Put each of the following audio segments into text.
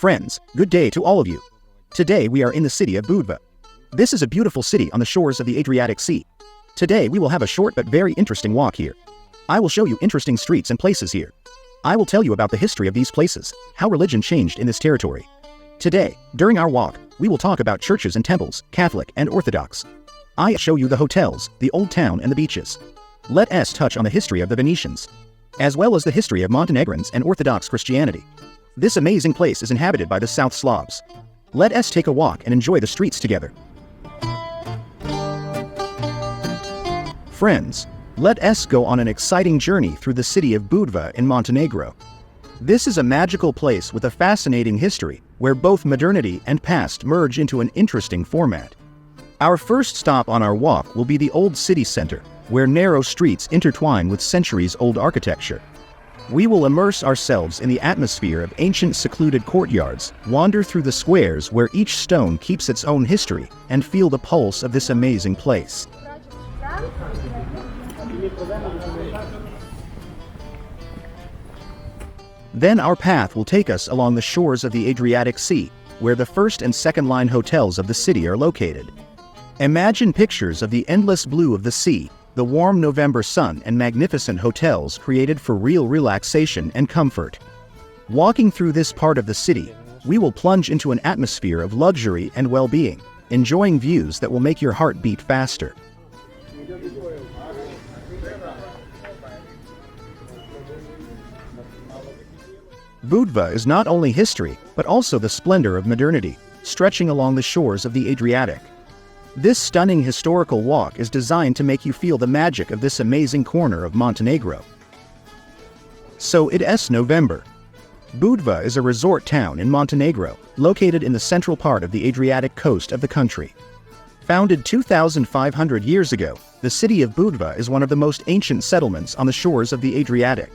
Friends, good day to all of you. Today we are in the city of Budva. This is a beautiful city on the shores of the Adriatic Sea. Today we will have a short but very interesting walk here. I will show you interesting streets and places here. I will tell you about the history of these places, how religion changed in this territory. Today, during our walk, we will talk about churches and temples, Catholic and Orthodox. I show you the hotels, the old town and the beaches. Let us touch on the history of the Venetians, as well as the history of Montenegrins and Orthodox Christianity. This amazing place is inhabited by the South Slavs. Let us take a walk and enjoy the streets together. Friends, let us go on an exciting journey through the city of Budva in Montenegro. This is a magical place with a fascinating history, where both modernity and past merge into an interesting format. Our first stop on our walk will be the old city center, where narrow streets intertwine with centuries-old architecture. We will immerse ourselves in the atmosphere of ancient secluded courtyards, wander through the squares where each stone keeps its own history, and feel the pulse of this amazing place. Then our path will take us along the shores of the Adriatic Sea, where the first and second line hotels of the city are located. Imagine pictures of the endless blue of the sea, the warm November sun and magnificent hotels created for real relaxation and comfort. Walking through this part of the city, we will plunge into an atmosphere of luxury and well-being, enjoying views that will make your heart beat faster. Budva is not only history, but also the splendor of modernity, stretching along the shores of the Adriatic. This stunning historical walk is designed to make you feel the magic of this amazing corner of Montenegro. So it is November. Budva is a resort town in Montenegro, located in the central part of the Adriatic coast of the country. Founded 2,500 years ago, the city of Budva is one of the most ancient settlements on the shores of the Adriatic.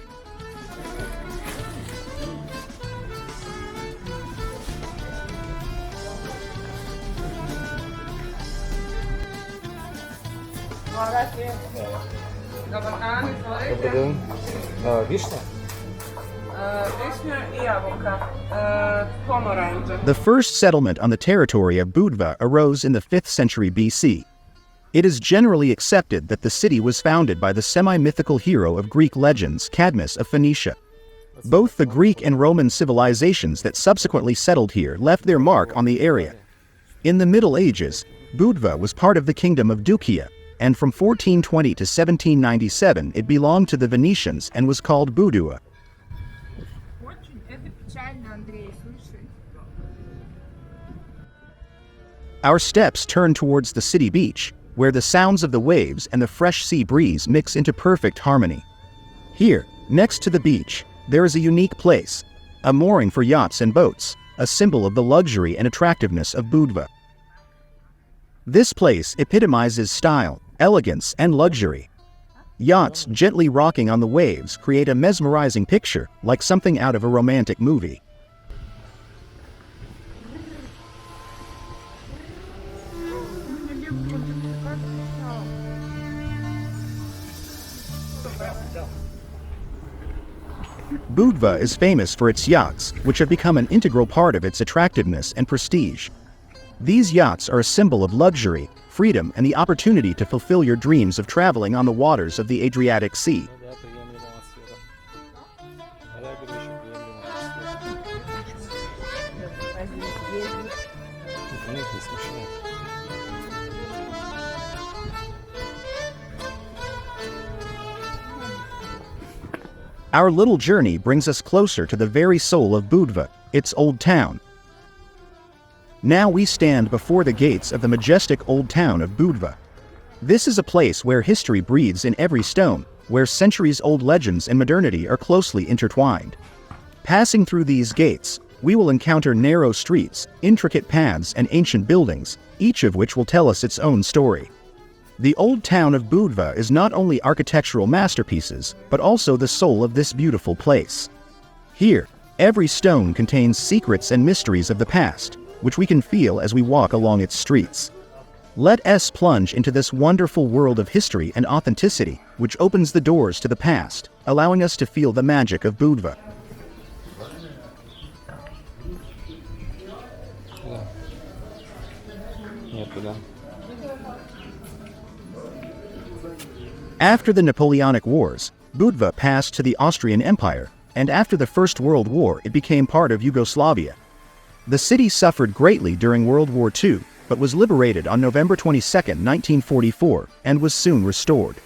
The first settlement on the territory of Budva arose in the 5th century BC. It is generally accepted that the city was founded by the semi-mythical hero of Greek legends, Cadmus of Phoenicia. Both the Greek and Roman civilizations that subsequently settled here left their mark on the area. In the Middle Ages, Budva was part of the kingdom of Dukia, and from 1420 to 1797 it belonged to the Venetians and was called Budua. Our steps turn towards the city beach, where the sounds of the waves and the fresh sea breeze mix into perfect harmony. Here, next to the beach, there is a unique place, a mooring for yachts and boats, a symbol of the luxury and attractiveness of Budva. This place epitomizes style, elegance, and luxury. Yachts gently rocking on the waves create a mesmerizing picture, like something out of a romantic movie. Budva is famous for its yachts, which have become an integral part of its attractiveness and prestige. These yachts are a symbol of luxury, freedom, and the opportunity to fulfill your dreams of traveling on the waters of the Adriatic Sea. Our little journey brings us closer to the very soul of Budva, its old town. Now we stand before the gates of the majestic Old Town of Budva. This is a place where history breathes in every stone, where centuries-old legends and modernity are closely intertwined. Passing through these gates, we will encounter narrow streets, intricate paths, and ancient buildings, each of which will tell us its own story. The Old Town of Budva is not only architectural masterpieces, but also the soul of this beautiful place. Here, every stone contains secrets and mysteries of the past, which we can feel as we walk along its streets. Let us plunge into this wonderful world of history and authenticity, which opens the doors to the past, allowing us to feel the magic of Budva. Да. Нету, да. After the Napoleonic Wars, Budva passed to the Austrian Empire, and after the First World War it became part of Yugoslavia. The city suffered greatly during World War II, but was liberated on November 22, 1944, and was soon restored.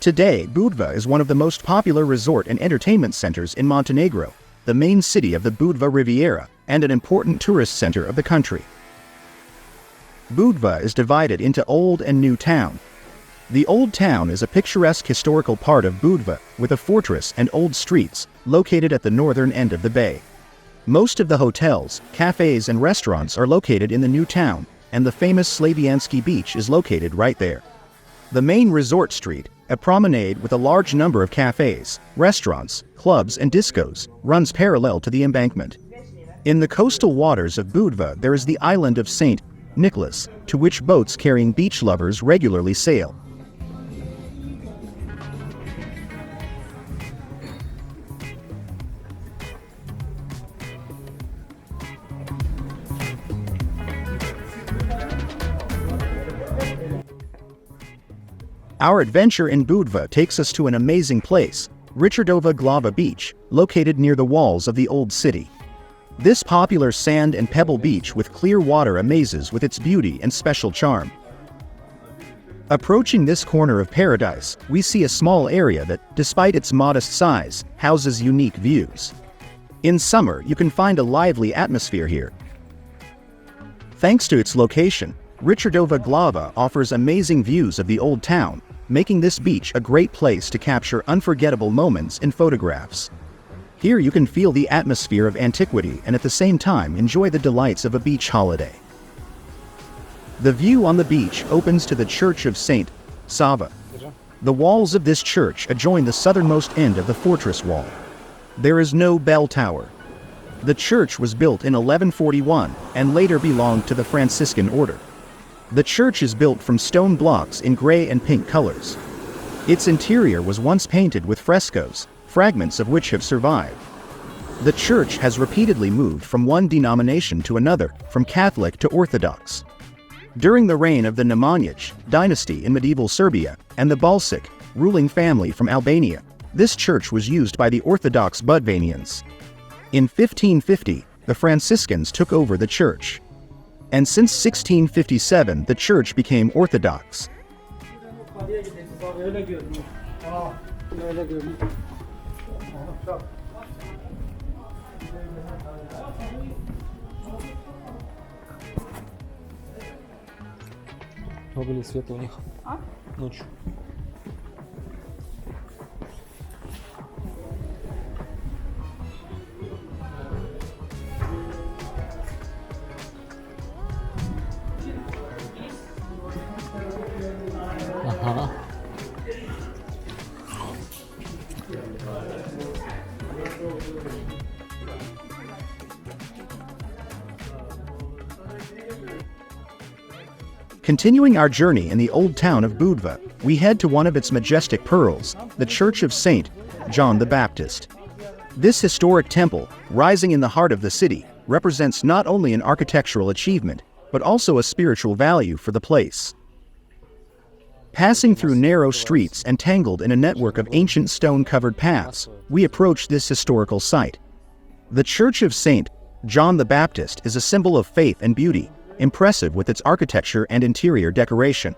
Today, Budva is one of the most popular resort and entertainment centers in Montenegro, the main city of the Budva Riviera, and an important tourist center of the country. Budva is divided into Old and New Town. The Old Town is a picturesque historical part of Budva, with a fortress and old streets, located at the northern end of the bay. Most of the hotels, cafes and restaurants are located in the New Town, and the famous Slaviansky beach is located right there. The main resort street, a promenade with a large number of cafes, restaurants, clubs and discos, runs parallel to the embankment. In the coastal waters of Budva there is the island of St. Nicholas, to which boats carrying beach lovers regularly sail. Our adventure in Budva takes us to an amazing place, Richarda Glava Beach, located near the walls of the old city. This popular sand and pebble beach with clear water amazes with its beauty and special charm. Approaching this corner of paradise, we see a small area that, despite its modest size, houses unique views. In summer, you can find a lively atmosphere here. Thanks to its location, Richarda Glava offers amazing views of the Old Town, making this beach a great place to capture unforgettable moments in photographs. Here you can feel the atmosphere of antiquity and at the same time enjoy the delights of a beach holiday. The view on the beach opens to the Church of St. Sava. The walls of this church adjoin the southernmost end of the fortress wall. There is no bell tower. The church was built in 1141 and later belonged to the Franciscan order. The church is built from stone blocks in gray and pink colors. Its interior was once painted with frescoes, fragments of which have survived. The church has repeatedly moved from one denomination to another, from Catholic to Orthodox. During the reign of the Nemanjić dynasty in medieval Serbia and the Balsic ruling family from Albania, this church was used by the Orthodox Budvanians. In 1550, the Franciscans took over the church. And since 1657, the church became Orthodox. Много ли света у них? Ночью. Ага. Continuing our journey in the Old Town of Budva, we head to one of its majestic pearls, the Church of St. John the Baptist. This historic temple, rising in the heart of the city, represents not only an architectural achievement, but also a spiritual value for the place. Passing through narrow streets and tangled in a network of ancient stone-covered paths, we approach this historical site. The Church of St. John the Baptist is a symbol of faith and beauty, impressive with its architecture and interior decoration.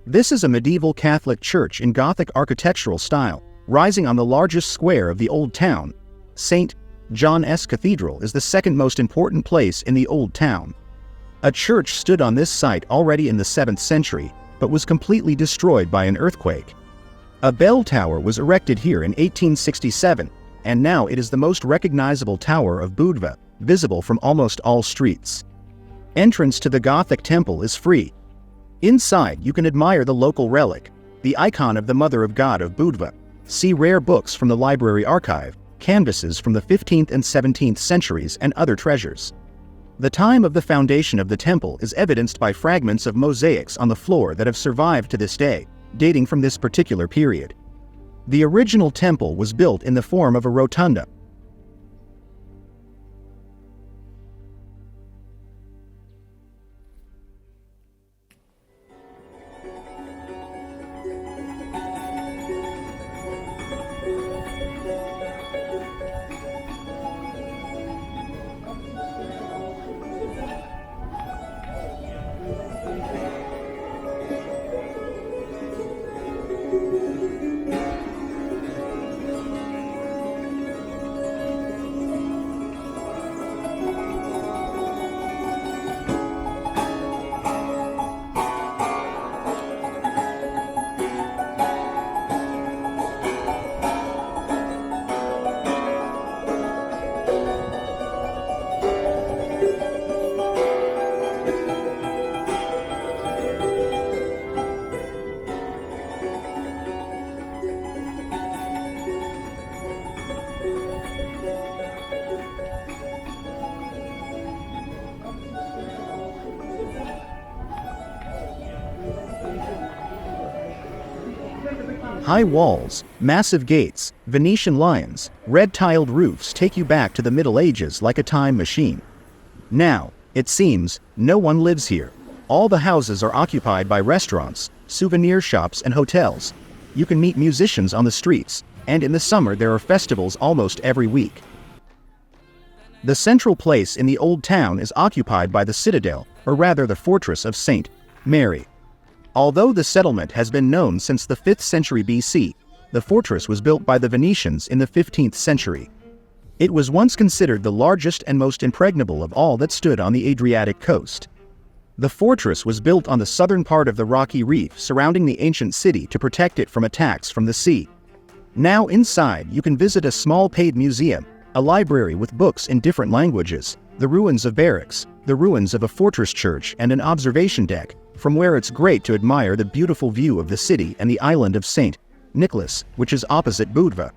This is a medieval Catholic church in Gothic architectural style, rising on the largest square of the Old Town. St. John's Cathedral is the second most important place in the Old Town. A church stood on this site already in the 7th century, but was completely destroyed by an earthquake. A bell tower was erected here in 1867, and now it is the most recognizable tower of Budva, visible from almost all streets. Entrance to the Gothic temple is free. Inside, you can admire the local relic, the icon of the Mother of God of Budva, see rare books from the library archive, canvases from the 15th and 17th centuries, and other treasures. The time of the foundation of the temple is evidenced by fragments of mosaics on the floor that have survived to this day, dating from this particular period. The original temple was built in the form of a rotunda. High walls, massive gates, Venetian lions, red-tiled roofs take you back to the Middle Ages like a time machine. Now, it seems, no one lives here. All the houses are occupied by restaurants, souvenir shops and hotels. You can meet musicians on the streets, and in the summer there are festivals almost every week. The central place in the Old Town is occupied by the Citadel, or rather the fortress of St. Mary. Although the settlement has been known since the 5th century BC, the fortress was built by the Venetians in the 15th century. It was once considered the largest and most impregnable of all that stood on the Adriatic coast. The fortress was built on the southern part of the rocky reef surrounding the ancient city to protect it from attacks from the sea. Now inside you can visit a small paid museum, a library with books in different languages, the ruins of barracks, the ruins of a fortress church and an observation deck, from where it's great to admire the beautiful view of the city and the island of St. Nicholas, which is opposite Budva.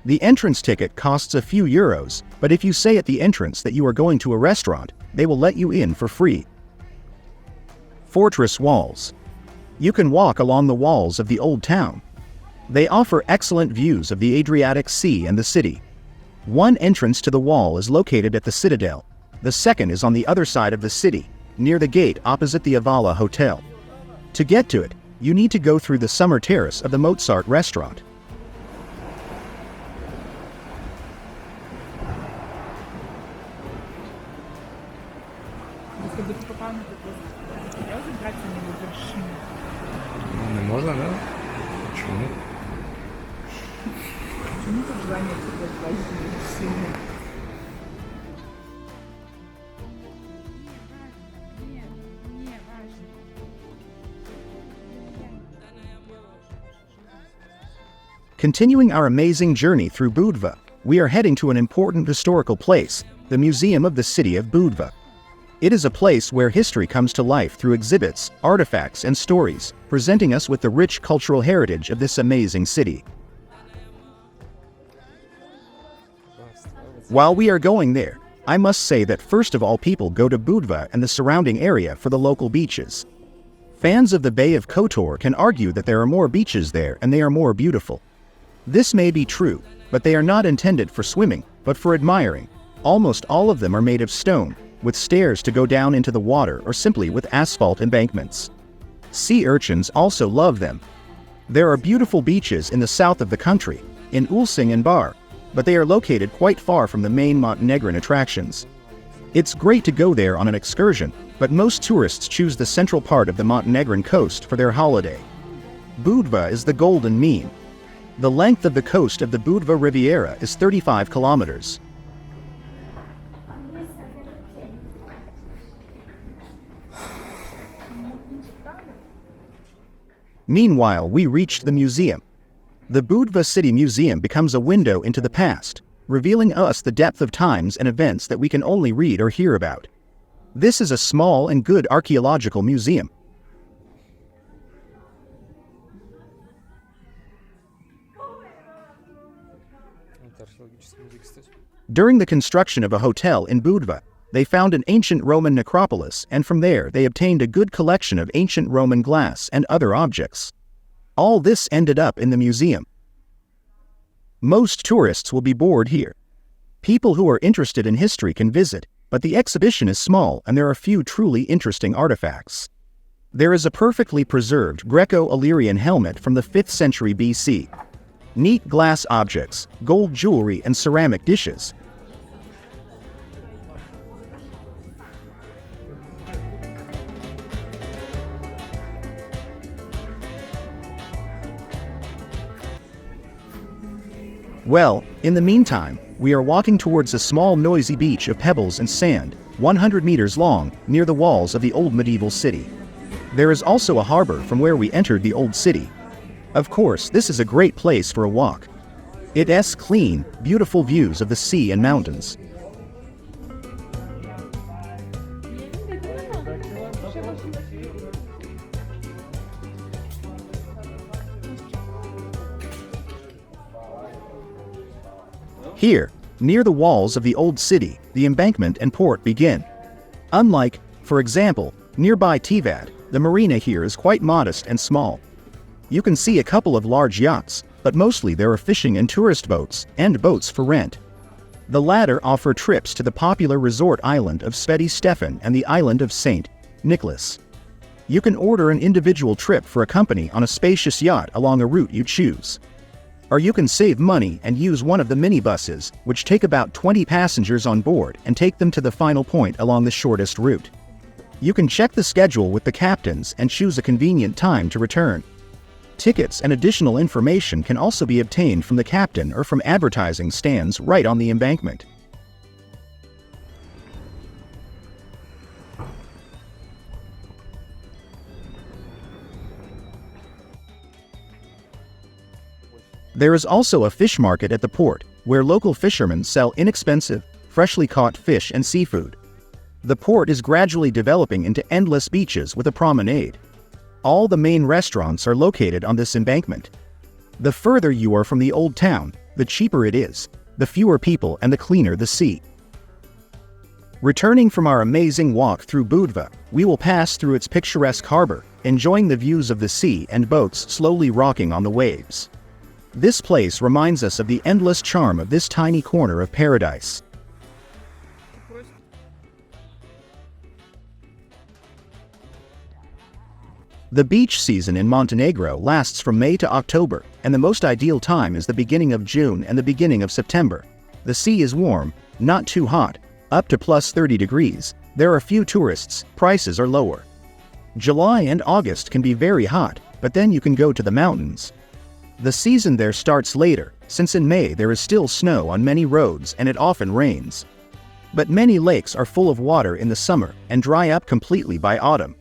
The entrance ticket costs a few euros, but if you say at the entrance that you are going to a restaurant, they will let you in for free. Fortress walls. You can walk along the walls of the Old Town. They offer excellent views of the Adriatic Sea and the city. One entrance to the wall is located at the Citadel. The second is on the other side of the city, near the gate opposite the Avala Hotel. To get to it, you need to go through the summer terrace of the Mozart restaurant. Не можна, да? Чому? Почему тут желание сильно? Continuing our amazing journey through Budva, we are heading to an important historical place, the Museum of the City of Budva. It is a place where history comes to life through exhibits, artifacts, and stories, presenting us with the rich cultural heritage of this amazing city. While we are going there, I must say that first of all people go to Budva and the surrounding area for the local beaches. Fans of the Bay of Kotor can argue that there are more beaches there and they are more beautiful. This may be true, but they are not intended for swimming, but for admiring. Almost all of them are made of stone, with stairs to go down into the water or simply with asphalt embankments. Sea urchins also love them. There are beautiful beaches in the south of the country, in Ulsing and Bar, but they are located quite far from the main Montenegrin attractions. It's great to go there on an excursion, but most tourists choose the central part of the Montenegrin coast for their holiday. Budva is the golden mean. The length of the coast of the Budva Riviera is 35 kilometers. Meanwhile, we reached the museum. The Budva City Museum becomes a window into the past, revealing us the depth of times and events that we can only read or hear about. This is a small and good archaeological museum. During the construction of a hotel in Budva, they found an ancient Roman necropolis, and from there they obtained a good collection of ancient Roman glass and other objects. All this ended up in the museum. Most tourists will be bored here. People who are interested in history can visit, but the exhibition is small and there are few truly interesting artifacts. There is a perfectly preserved Greco-Illyrian helmet from the 5th century BC. Neat glass objects, gold jewelry, and ceramic dishes. Well, in the meantime, we are walking towards a small noisy beach of pebbles and sand, 100 meters long, near the walls of the old medieval city. There is also a harbor from where we entered the old city. Of course, this is a great place for a walk. It has clean, beautiful views of the sea and mountains. Here, near the walls of the old city, the embankment and port begin. Unlike, for example, nearby Tivat, the marina here is quite modest and small. You can see a couple of large yachts, but mostly there are fishing and tourist boats, and boats for rent. The latter offer trips to the popular resort island of Sveti Stefan and the island of St. Nicholas. You can order an individual trip for a company on a spacious yacht along a route you choose. Or you can save money and use one of the minibuses, which take about 20 passengers on board and take them to the final point along the shortest route. You can check the schedule with the captains and choose a convenient time to return. Tickets and additional information can also be obtained from the captain or from advertising stands right on the embankment. There is also a fish market at the port, where local fishermen sell inexpensive, freshly caught fish and seafood. The port is gradually developing into endless beaches with a promenade. All the main restaurants are located on this embankment. The further you are from the old town, the cheaper it is, the fewer people and the cleaner the sea. Returning from our amazing walk through Budva, we will pass through its picturesque harbor, enjoying the views of the sea and boats slowly rocking on the waves. This place reminds us of the endless charm of this tiny corner of paradise. The beach season in Montenegro lasts from May to October, and the most ideal time is the beginning of June and the beginning of September. The sea is warm, not too hot, up to plus 30 degrees. There are few tourists, prices are lower. July and August can be very hot, but then you can go to the mountains. The season there starts later, since in May there is still snow on many roads and it often rains. But many lakes are full of water in the summer and dry up completely by autumn.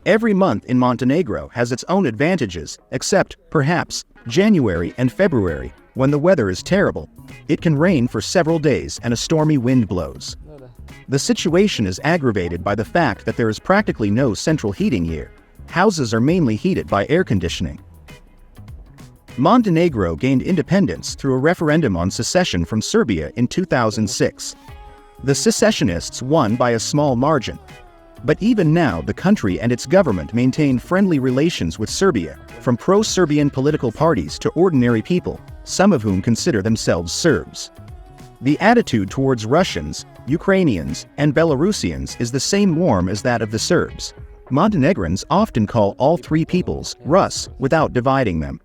Every month in Montenegro has its own advantages, except, perhaps, January and February, when the weather is terrible. It can rain for several days and a stormy wind blows. The situation is aggravated by the fact that there is practically no central heating here. Houses are mainly heated by air conditioning. Montenegro gained independence through a referendum on secession from Serbia in 2006. The secessionists won by a small margin. But even now, the country and its government maintain friendly relations with Serbia, from pro-Serbian political parties to ordinary people, some of whom consider themselves Serbs. The attitude towards Russians, Ukrainians, and Belarusians is the same warm as that of the Serbs. Montenegrins often call all three peoples Rus without dividing them.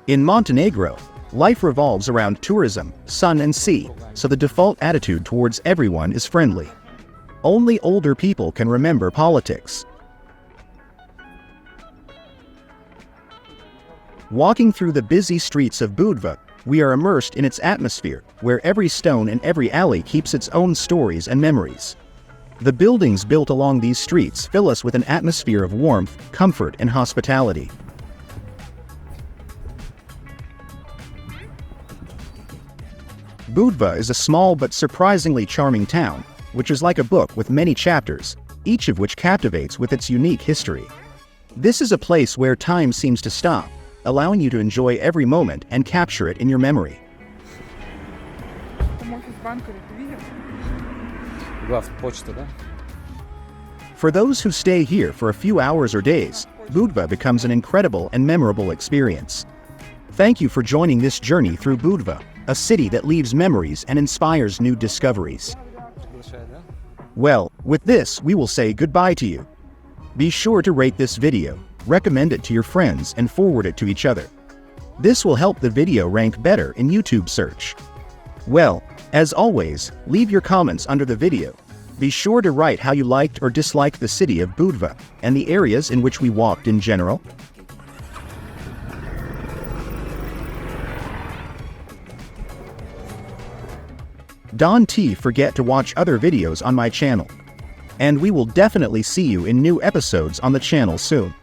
In Montenegro, life revolves around tourism, sun and sea, so the default attitude towards everyone is friendly. Only older people can remember politics. Walking through the busy streets of Budva, we are immersed in its atmosphere, where every stone and every alley keeps its own stories and memories. The buildings built along these streets fill us with an atmosphere of warmth, comfort, and hospitality. Budva is a small but surprisingly charming town, which is like a book with many chapters, each of which captivates with its unique history. This is a place where time seems to stop. allowing you to enjoy every moment and capture it in your memory. Там офис банкера, ты видел? Глав почта, да? For those who stay here for a few hours or days, Budva becomes an incredible and memorable experience. Thank you for joining this journey through Budva, a city that leaves memories and inspires new discoveries. Приглашаю, да? Well, with this, we will say goodbye to you. Be sure to rate this video, recommend it to your friends, and forward it to each other. This will help the video rank better in YouTube search. Well, as always, leave your comments under the video. Be sure to write how you liked or disliked the city of Budva and the areas in which we walked in general. Don't forget to watch other videos on my channel. And we will definitely see you in new episodes on the channel soon.